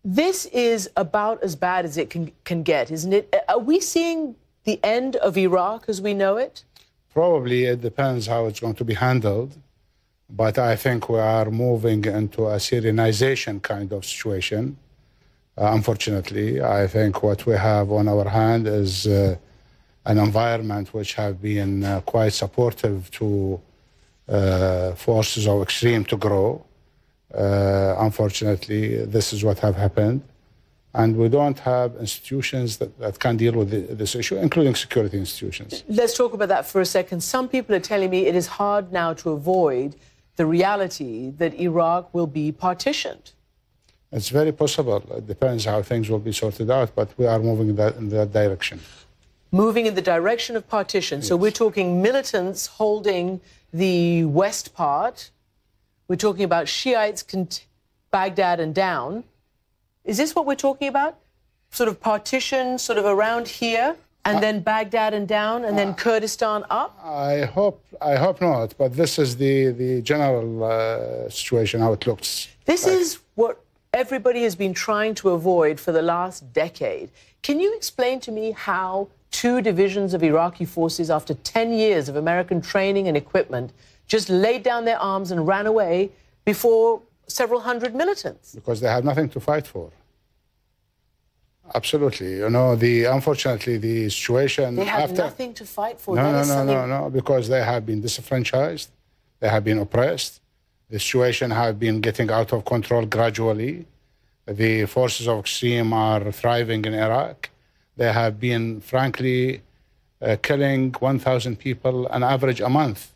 This is about as bad as it can get, isn't it? Are we seeing the end of Iraq as we know it? Probably. It depends how it's going to be handled. But I think we are moving into a Syrianization kind of situation. Unfortunately, I think what we have on our hand is an environment which have been quite supportive to forces of extreme to grow. Unfortunately, this is what have happened. And we don't have institutions that can deal with this issue, including security institutions. Let's talk about that for a second. Some people are telling me it is hard now to avoid the reality that Iraq will be partitioned. It's very possible. It depends how things will be sorted out, but we are moving in that direction. Moving in the direction of partition. Yes. So we're talking militants holding the west part. We're talking about Shiites, Baghdad and down. Is this what we're talking about? Sort of partition, sort of around here, and then Baghdad and down, and then Kurdistan up? I hope not, but this is the general situation, how it looks. This is what everybody has been trying to avoid for the last decade. Can you explain to me how two divisions of Iraqi forces, after 10 years of American training and equipment, just laid down their arms and ran away before several hundred militants? Because they have nothing to fight for. Absolutely. You know, unfortunately, the situation... They have nothing to fight for. No, because they have been disenfranchised. They have been oppressed. The situation has been getting out of control gradually. The forces of extreme are thriving in Iraq. They have been, frankly, killing 1,000 people on average a month.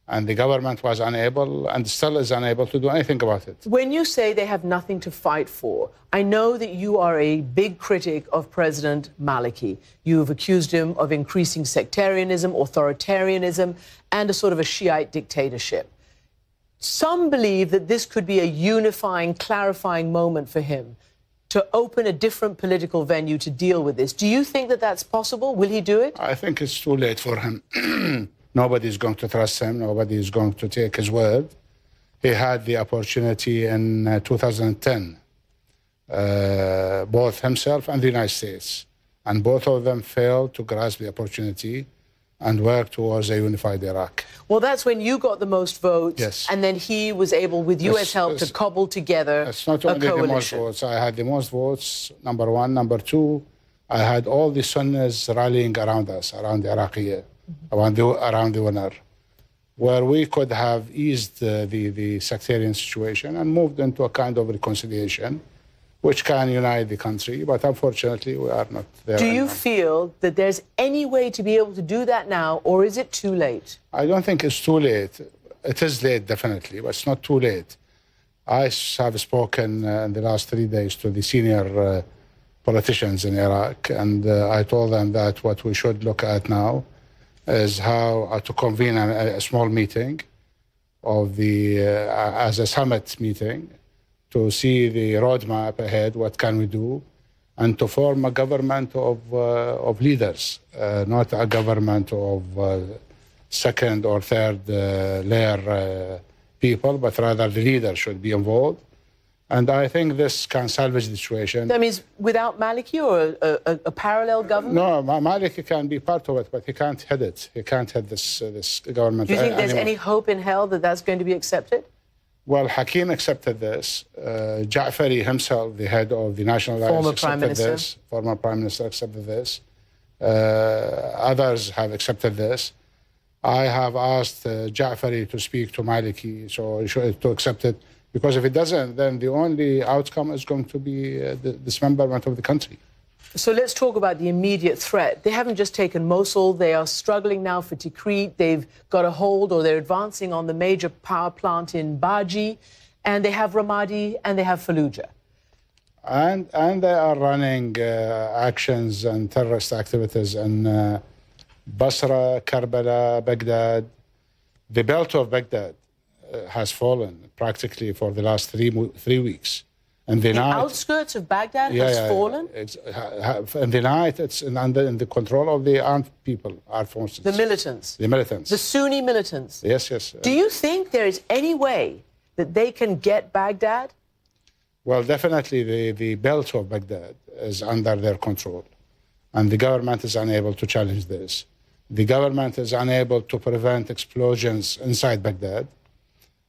And the government was unable and still is unable to do anything about it. When you say they have nothing to fight for, I know that you are a big critic of President Maliki. You've accused him of increasing sectarianism, authoritarianism, and a sort of a Shiite dictatorship. Some believe that this could be a unifying, clarifying moment for him to open a different political venue to deal with this. Do you think that that's possible? Will he do it? I think it's too late for him. Nobody is going to trust him. Nobody is going to take his word. He had the opportunity in 2010, both himself and the United States. And both of them failed to grasp the opportunity and work towards a unified Iraq. Well, that's when you got the most votes. Yes. And then he was able, with U.S. help, to cobble together it's not only a coalition. The most votes. I had the most votes, number one. Number two, I had all the Sunnis rallying around us, around the Iraqi, around the winner, where we could have eased the sectarian situation and moved into a kind of reconciliation which can unite the country. But unfortunately, we are not there. Do you feel that there's any way to be able to do that now, or is it too late? I don't think it's too late. It is late, definitely, but it's not too late. I have spoken in the last 3 days to the senior politicians in Iraq, and I told them that what we should look at now is how to convene a small meeting of as a summit meeting to see the roadmap ahead, what can we do, and to form a government of leaders, not a government of second or third layer people, but rather the leader should be involved. And I think this can salvage the situation. That means without Maliki or a parallel government? No, Maliki can be part of it, but he can't head it. He can't head this government. Do you think there's any hope in hell that that's going to be accepted? Well, Hakim accepted this. Ja'fari himself, the head of the National Alliance, accepted this. Former Prime Minister accepted this. Others have accepted this. I have asked Ja'fari to speak to Maliki to accept it. Because if it doesn't, then the only outcome is going to be the dismemberment of the country. So let's talk about the immediate threat. They haven't just taken Mosul. They are struggling now for Tikrit. They've got a hold, or they're advancing on the major power plant in Baiji. And they have Ramadi and they have Fallujah. And they are running actions and terrorist activities in Basra, Karbala, Baghdad. The belt of Baghdad has fallen practically for the last three weeks. And the outskirts of Baghdad has fallen? In the night, it's in the control of the armed people, armed forces. The militants? The militants. The Sunni militants? Yes, yes. Do you think there is any way that they can get Baghdad? Well, definitely the belt of Baghdad is under their control, and the government is unable to challenge this. The government is unable to prevent explosions inside Baghdad,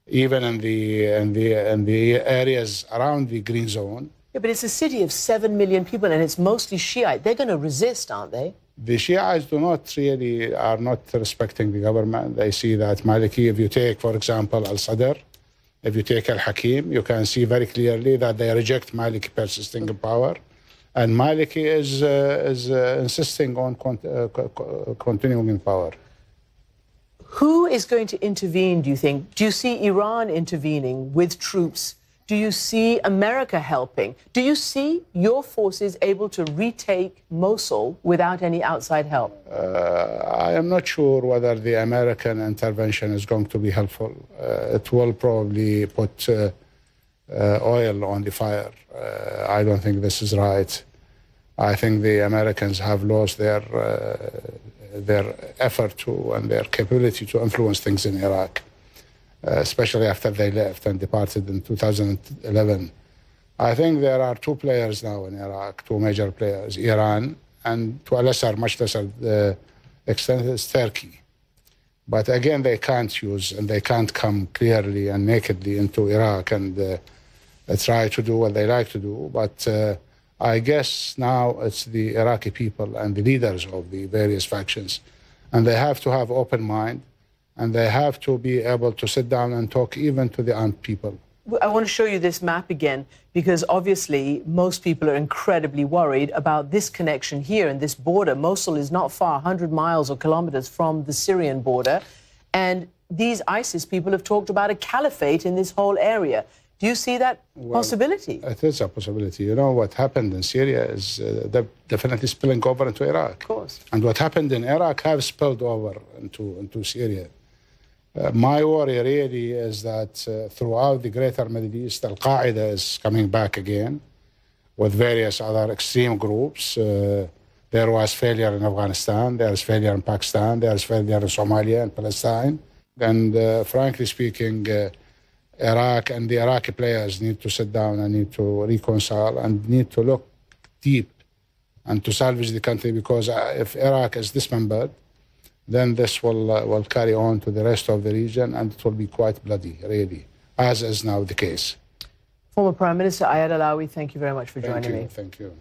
even in the areas around the green zone. Yeah, but it's a city of 7 million people, and it's mostly Shiite. They're going to resist, aren't they? The Shiites are not respecting the government. They see that Maliki, if you take, for example, Al-Sadr, if you take Al-Hakim, you can see very clearly that they reject Maliki persisting in power. And Maliki is insisting on continuing in power. Who is going to intervene, do you think? Do you see Iran intervening with troops? Do you see America helping? Do you see your forces able to retake Mosul without any outside help? I am not sure whether the American intervention is going to be helpful. It will probably put oil on the fire. I don't think this is right. I think the Americans have lost their effort to and their capability to influence things in Iraq, especially after they left and departed in 2011. I think there are two players now in Iraq, two major players, Iran, and to a much lesser extent, is Turkey. But again, they can't use and they can't come clearly and nakedly into Iraq and try to do what they like to do. But I guess now it's the Iraqi people and the leaders of the various factions, and they have to have open mind, and they have to be able to sit down and talk even to the armed people. I want to show you this map again, because obviously most people are incredibly worried about this connection here and this border. Mosul is not far, 100 miles or kilometers from the Syrian border. And these ISIS people have talked about a caliphate in this whole area. Do you see that possibility? It is a possibility. You know, what happened in Syria is definitely spilling over into Iraq. Of course. And what happened in Iraq has spilled over into Syria. My worry really is that throughout the greater Middle East, Al-Qaeda is coming back again with various other extreme groups. There was failure in Afghanistan, there is failure in Pakistan, there is failure in Somalia and Palestine. And frankly speaking, Iraq and the Iraqi players need to sit down and need to reconcile and need to look deep and to salvage the country, because if Iraq is dismembered, then this will carry on to the rest of the region, and it will be quite bloody, really, as is now the case. Former Prime Minister Ayaad Allawi, thank you very much for joining me. Thank you.